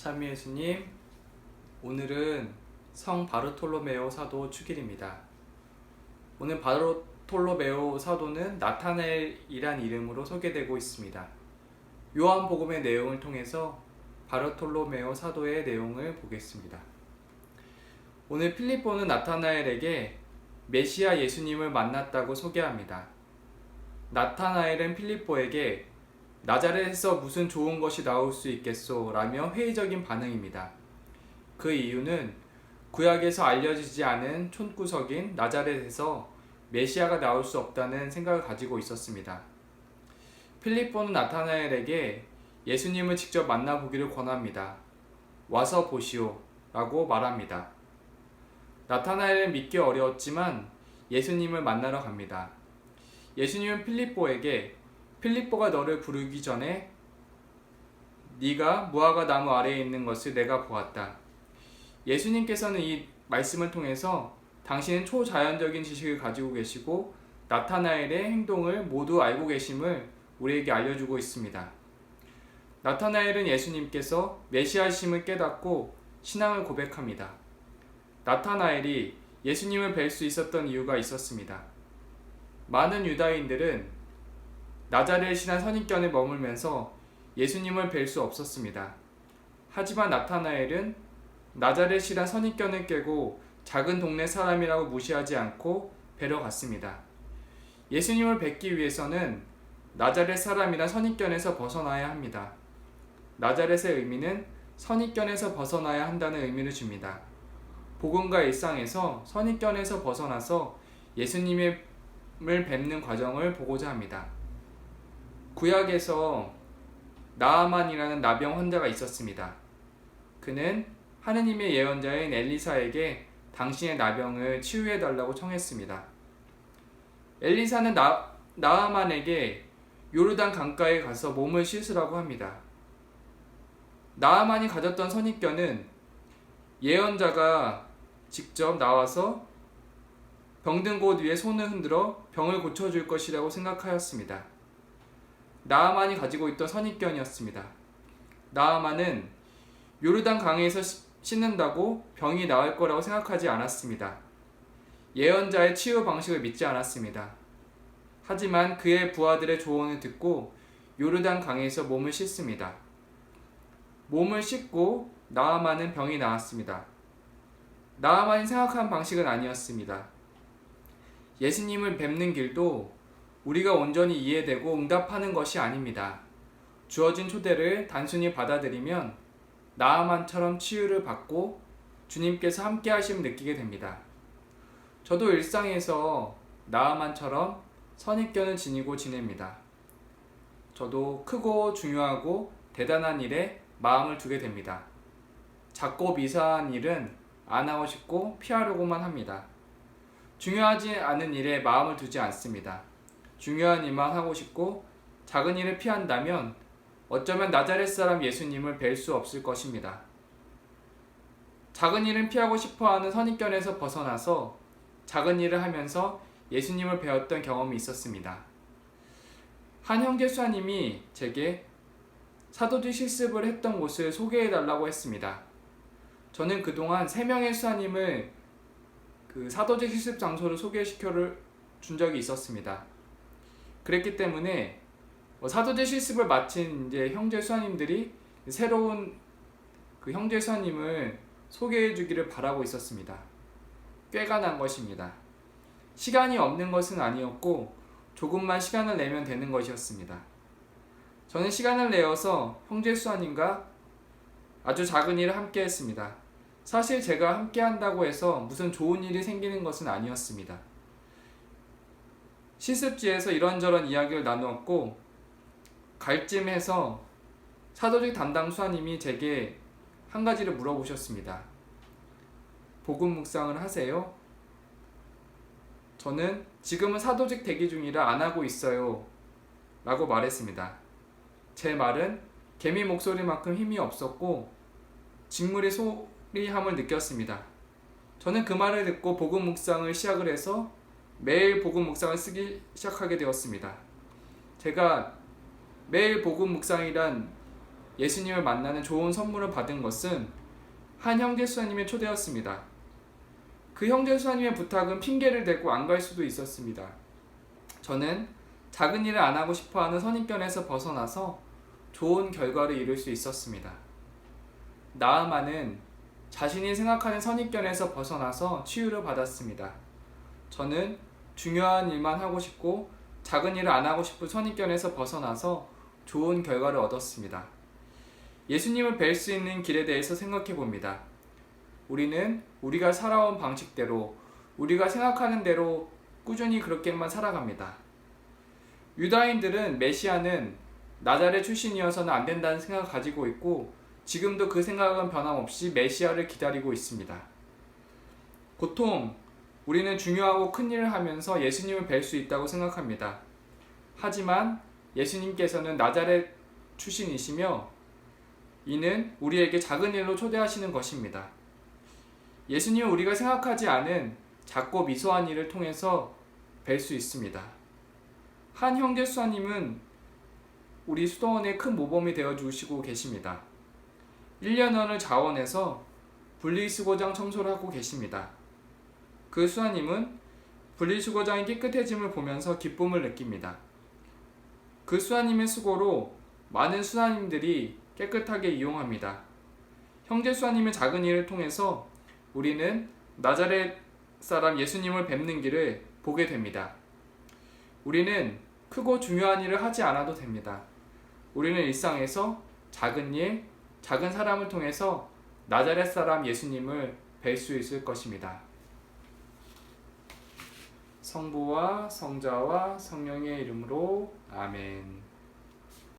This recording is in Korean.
참 예수님, 오늘은 성 바르톨로메오 사도 축일입니다. 오늘 바르톨로메오 사도는 나타나엘이란 이름으로 소개되고 있습니다. 요한복음의 내용을 통해서 바르톨로메오 사도의 내용을 보겠습니다. 오늘 필립보는 나타나엘에게 메시아 예수님을 만났다고 소개합니다. 나타나엘은 필립보에게 나자렛에서 무슨 좋은 것이 나올 수 있겠소? 라며 회의적인 반응입니다. 그 이유는 구약에서 알려지지 않은 촌구석인 나자렛에서 메시아가 나올 수 없다는 생각을 가지고 있었습니다. 필립보는 나타나엘에게 예수님을 직접 만나보기를 권합니다. 와서 보시오 라고 말합니다. 나타나엘은 믿기 어려웠지만 예수님을 만나러 갑니다. 예수님은 필립보가 너를 부르기 전에 네가 무화과 나무 아래에 있는 것을 내가 보았다. 예수님께서는 이 말씀을 통해서 당신은 초자연적인 지식을 가지고 계시고 나타나엘의 행동을 모두 알고 계심을 우리에게 알려주고 있습니다. 나타나엘은 예수님께서 메시아심을 깨닫고 신앙을 고백합니다. 나타나엘이 예수님을 뵐 수 있었던 이유가 있었습니다. 많은 유다인들은 나자렛이란 선입견에 머물면서 예수님을 뵐 수 없었습니다. 하지만 나타나엘은 나자렛이란 선입견을 깨고 작은 동네 사람이라고 무시하지 않고 뵈러 갔습니다. 예수님을 뵙기 위해서는 나자렛 사람이란 선입견에서 벗어나야 합니다. 나자렛의 의미는 선입견에서 벗어나야 한다는 의미를 줍니다. 복음과 일상에서 선입견에서 벗어나서 예수님을 뵙는 과정을 보고자 합니다. 구약에서 나아만이라는 나병 환자가 있었습니다. 그는 하느님의 예언자인 엘리사에게 당신의 나병을 치유해달라고 청했습니다. 엘리사는 나아만에게 요르단 강가에 가서 몸을 씻으라고 합니다. 나아만이 가졌던 선입견은 예언자가 직접 나와서 병든 곳 위에 손을 흔들어 병을 고쳐줄 것이라고 생각하였습니다. 나아만이 가지고 있던 선입견이었습니다. 나아만은 요르단 강에서 씻는다고 병이 나을 거라고 생각하지 않았습니다. 예언자의 치유 방식을 믿지 않았습니다. 하지만 그의 부하들의 조언을 듣고 요르단 강에서 몸을 씻습니다. 몸을 씻고 나아만은 병이 나았습니다. 나아만이 생각한 방식은 아니었습니다. 예수님을 뵙는 길도 우리가 온전히 이해되고 응답하는 것이 아닙니다. 주어진 초대를 단순히 받아들이면 나아만처럼 치유를 받고 주님께서 함께 하심을 느끼게 됩니다. 저도 일상에서 나아만처럼 선입견을 지니고 지냅니다. 저도 크고 중요하고 대단한 일에 마음을 두게 됩니다. 작고 미세한 일은 안 하고 싶고 피하려고만 합니다. 중요하지 않은 일에 마음을 두지 않습니다. 중요한 일만 하고 싶고 작은 일을 피한다면 어쩌면 나자렛 사람 예수님을 뵐 수 없을 것입니다. 작은 일은 피하고 싶어하는 선입견에서 벗어나서 작은 일을 하면서 예수님을 배웠던 경험이 있었습니다. 한 형제 수사님이 제게 사도직 실습을 했던 곳을 소개해달라고 했습니다. 저는 그동안 3명의 수사님을 사도직 실습 장소를 소개시켜 준 적이 있었습니다. 그랬기 때문에 사도직 실습을 마친 이제 형제 수사님들이 새로운 형제 수사님을 소개해 주기를 바라고 있었습니다. 꾀가 난 것입니다. 시간이 없는 것은 아니었고 조금만 시간을 내면 되는 것이었습니다. 저는 시간을 내어서 형제 수사님과 아주 작은 일을 함께 했습니다. 사실 제가 함께 한다고 해서 무슨 좋은 일이 생기는 것은 아니었습니다. 실습지에서 이런저런 이야기를 나누었고 갈쯤해서 사도직 담당 수사님이 제게 한 가지를 물어보셨습니다. 복음 묵상을 하세요? 저는 지금은 사도직 대기 중이라 안 하고 있어요 라고 말했습니다. 제 말은 개미 목소리만큼 힘이 없었고 직물의 소리함을 느꼈습니다. 저는 그 말을 듣고 복음 묵상을 시작을 해서 매일 복음 묵상을 쓰기 시작하게 되었습니다. 제가 매일 복음 묵상이란 예수님을 만나는 좋은 선물을 받은 것은 한 형제 수사님의 초대였습니다. 그 형제 수사님의 부탁은 핑계를 대고 안 갈 수도 있었습니다. 저는 작은 일을 안 하고 싶어하는 선입견에서 벗어나서 좋은 결과를 이룰 수 있었습니다. 나아만은 자신이 생각하는 선입견에서 벗어나서 치유를 받았습니다. 저는 중요한 일만 하고 싶고 작은 일을 안 하고 싶은 선입견에서 벗어나서 좋은 결과를 얻었습니다. 예수님을 뵐 수 있는 길에 대해서 생각해 봅니다. 우리는 우리가 살아온 방식대로, 우리가 생각하는 대로 꾸준히 그렇게만 살아갑니다. 유다인들은 메시아는 나자렛 출신이어서는 안 된다는 생각을 가지고 있고 지금도 그 생각은 변함없이 메시아를 기다리고 있습니다. 보통 우리는 중요하고 큰 일을 하면서 예수님을 뵐 수 있다고 생각합니다. 하지만 예수님께서는 나자렛 출신이시며 이는 우리에게 작은 일로 초대하시는 것입니다. 예수님은 우리가 생각하지 않은 작고 미소한 일을 통해서 뵐 수 있습니다. 한 형제 수사님은 우리 수도원의 큰 모범이 되어 주시고 계십니다. 1년원을 자원해서 분리수거장 청소를 하고 계십니다. 그 수사님은 분리수거장이 깨끗해짐을 보면서 기쁨을 느낍니다. 그 수사님의 수고로 많은 수사님들이 깨끗하게 이용합니다. 형제 수사님의 작은 일을 통해서 우리는 나자렛 사람 예수님을 뵙는 길을 보게 됩니다. 우리는 크고 중요한 일을 하지 않아도 됩니다. 우리는 일상에서 작은 일, 작은 사람을 통해서 나자렛 사람 예수님을 뵐 수 있을 것입니다. 성부와 성자와 성령의 이름으로 아멘.